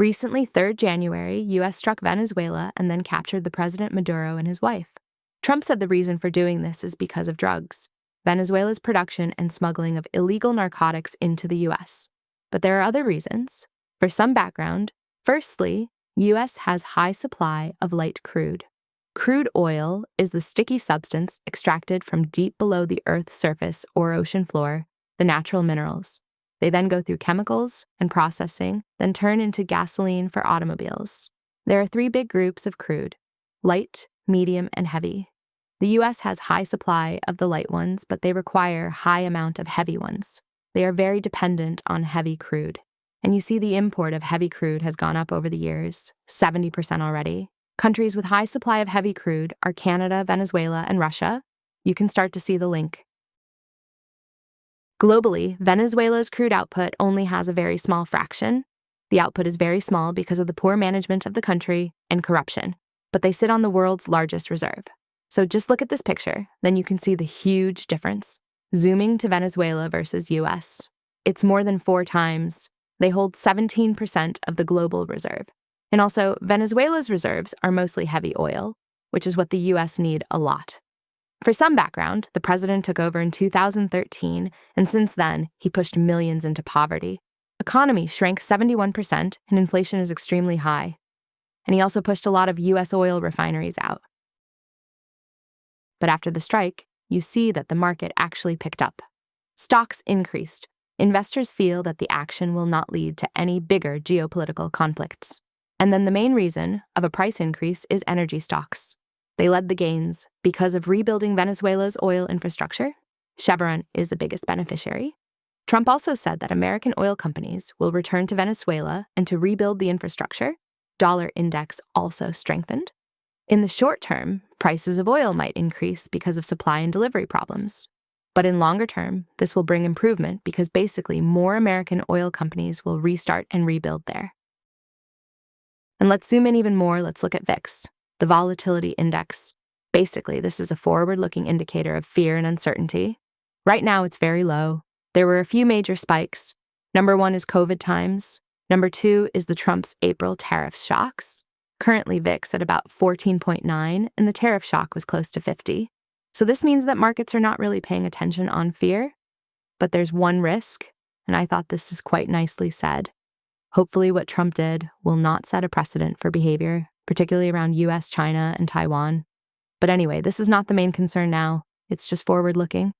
Recently, 3rd January, U.S. struck Venezuela and then captured the President Maduro and his wife. Trump said the reason for doing this is because of drugs, Venezuela's production and smuggling of illegal narcotics into the U.S. But there are other reasons. For some background, firstly, U.S. has high supply of light crude. Crude oil is the sticky substance extracted from deep below the Earth's surface or ocean floor, the natural minerals. They then go through chemicals and processing, then turn into gasoline for automobiles. There are 3 big groups of crude: light, medium, and heavy. The U.S. has high supply of the light ones, but they require high amount of heavy ones. They are very dependent on heavy crude. And you see the import of heavy crude has gone up over the years, 70% already. Countries with high supply of heavy crude are Canada, Venezuela, and Russia. You can start to see the link. Globally, Venezuela's crude output only has a very small fraction. The output is very small because of the poor management of the country and corruption, but they sit on the world's largest reserve. So just look at this picture, then you can see the huge difference. Zooming to Venezuela versus US, it's more than 4 times. They hold 17% of the global reserve. And also, Venezuela's reserves are mostly heavy oil, which is what the US need a lot. For some background, the president took over in 2013, and since then, he pushed millions into poverty. Economy shrank 71%, and inflation is extremely high. And he also pushed a lot of US oil refineries out. But after the strike, you see that the market actually picked up. Stocks increased. Investors feel that the action will not lead to any bigger geopolitical conflicts. And then the main reason of a price increase is energy stocks. They led the gains because of rebuilding Venezuela's oil infrastructure. Chevron is the biggest beneficiary. Trump also said that American oil companies will return to Venezuela and to rebuild the infrastructure. Dollar index also strengthened. In the short term, prices of oil might increase because of supply and delivery problems. But in longer term, this will bring improvement because basically more American oil companies will restart and rebuild there. And let's zoom in even more. Let's look at VIX, the volatility index. Basically, this is a forward-looking indicator of fear and uncertainty. Right now, it's very low. There were a few major spikes. Number 1 is COVID times. Number 2 is the Trump's April tariff shocks. Currently, VIX at about 14.9, and the tariff shock was close to 50. So this means that markets are not really paying attention on fear. But there's one risk, and I thought this is quite nicely said. Hopefully what Trump did will not set a precedent for behavior, particularly around US, China, and Taiwan. But anyway, this is not the main concern now. It's just forward-looking.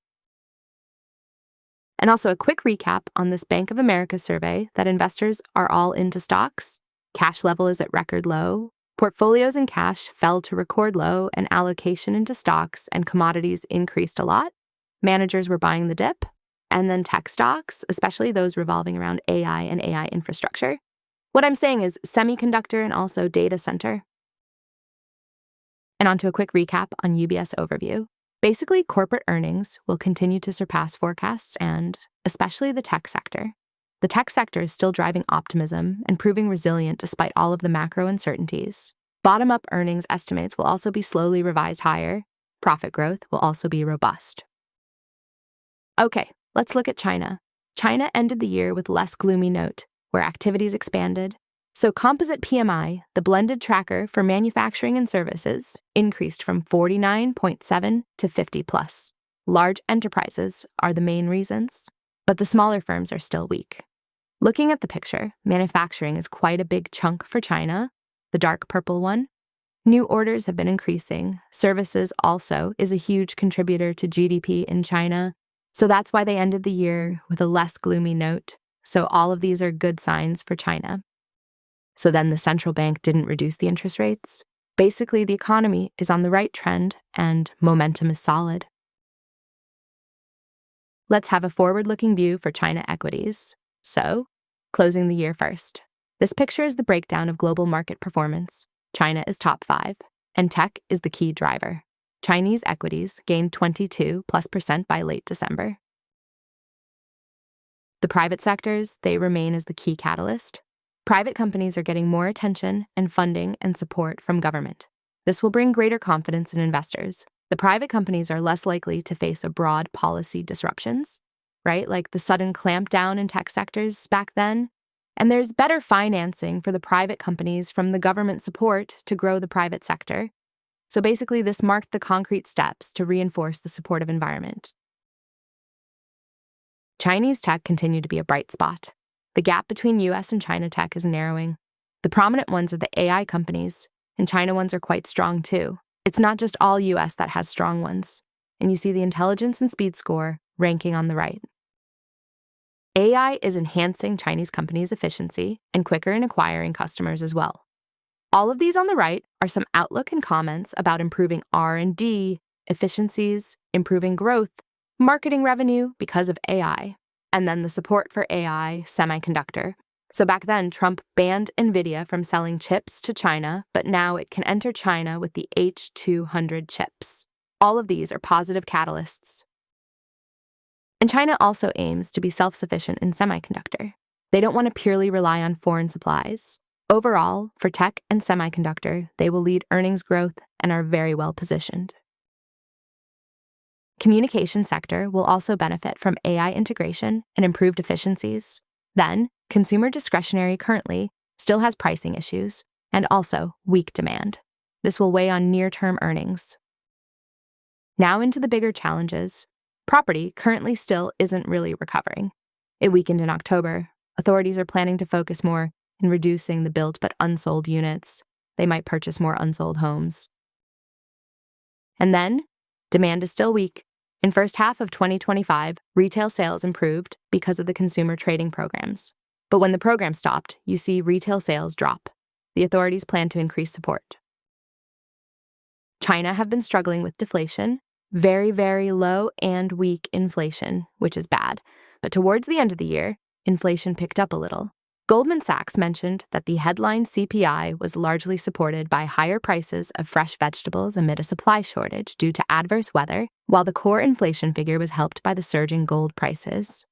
And also a quick recap on this Bank of America survey that investors are all into stocks. Cash level is at record low. Portfolios in cash fell to record low, and allocation into stocks and commodities increased a lot. Managers were buying the dip. And then tech stocks, especially those revolving around AI and AI infrastructure. What I'm saying is semiconductor and also data center. And onto a quick recap on UBS overview. Basically, corporate earnings will continue to surpass forecasts and especially the tech sector. The tech sector is still driving optimism and proving resilient despite all of the macro uncertainties. Bottom-up earnings estimates will also be slowly revised higher. Profit growth will also be robust. Okay, let's look at China. China ended the year with less gloomy note, where activities expanded. So composite PMI, the blended tracker for manufacturing and services, increased from 49.7 to 50 plus. Large enterprises are the main reasons, but the smaller firms are still weak. Looking at the picture, manufacturing is quite a big chunk for China, the dark purple one. New orders have been increasing. Services also is a huge contributor to GDP in China. So that's why they ended the year with a less gloomy note. So all of these are good signs for China. So then the central bank didn't reduce the interest rates. Basically, the economy is on the right trend and momentum is solid. Let's have a forward-looking view for China equities. So, closing the year first. This picture is the breakdown of global market performance. China is top 5, and tech is the key driver. Chinese equities gained 22+% by late December. The private sectors, they remain as the key catalyst. Private companies are getting more attention and funding and support from government. This will bring greater confidence in investors. The private companies are less likely to face abroad policy disruptions, right? Like the sudden clampdown in tech sectors back then. And there's better financing for the private companies from the government support to grow the private sector. So basically, this marked the concrete steps to reinforce the supportive environment. Chinese tech continued to be a bright spot. The gap between US and China tech is narrowing. The prominent ones are the AI companies, and China ones are quite strong too. It's not just all US that has strong ones, and you see the intelligence and speed score ranking on the right. AI is enhancing Chinese companies' efficiency and quicker in acquiring customers as well. All of these on the right are some outlook and comments about improving R&D, efficiencies, improving growth, marketing revenue because of AI, and then the support for AI semiconductor. So back then, Trump banned NVIDIA from selling chips to China, but now it can enter China with the H200 chips. All of these are positive catalysts. And China also aims to be self-sufficient in semiconductor. They don't want to purely rely on foreign supplies. Overall, for tech and semiconductor, they will lead earnings growth and are very well positioned. Communication sector will also benefit from AI integration and improved efficiencies. Then, consumer discretionary currently still has pricing issues and also weak demand. This will weigh on near-term earnings. Now into the bigger challenges. Property currently still isn't really recovering. It weakened in October. Authorities are planning to focus more in reducing the built but unsold units. They might purchase more unsold homes. And then, demand is still weak. In first half of 2025, retail sales improved because of the consumer trading programs. But when the program stopped, you see retail sales drop. The authorities plan to increase support. China have been struggling with deflation, very, very low and weak inflation, which is bad. But towards the end of the year, inflation picked up a little. Goldman Sachs mentioned that the headline CPI was largely supported by higher prices of fresh vegetables amid a supply shortage due to adverse weather, while the core inflation figure was helped by the surging gold prices.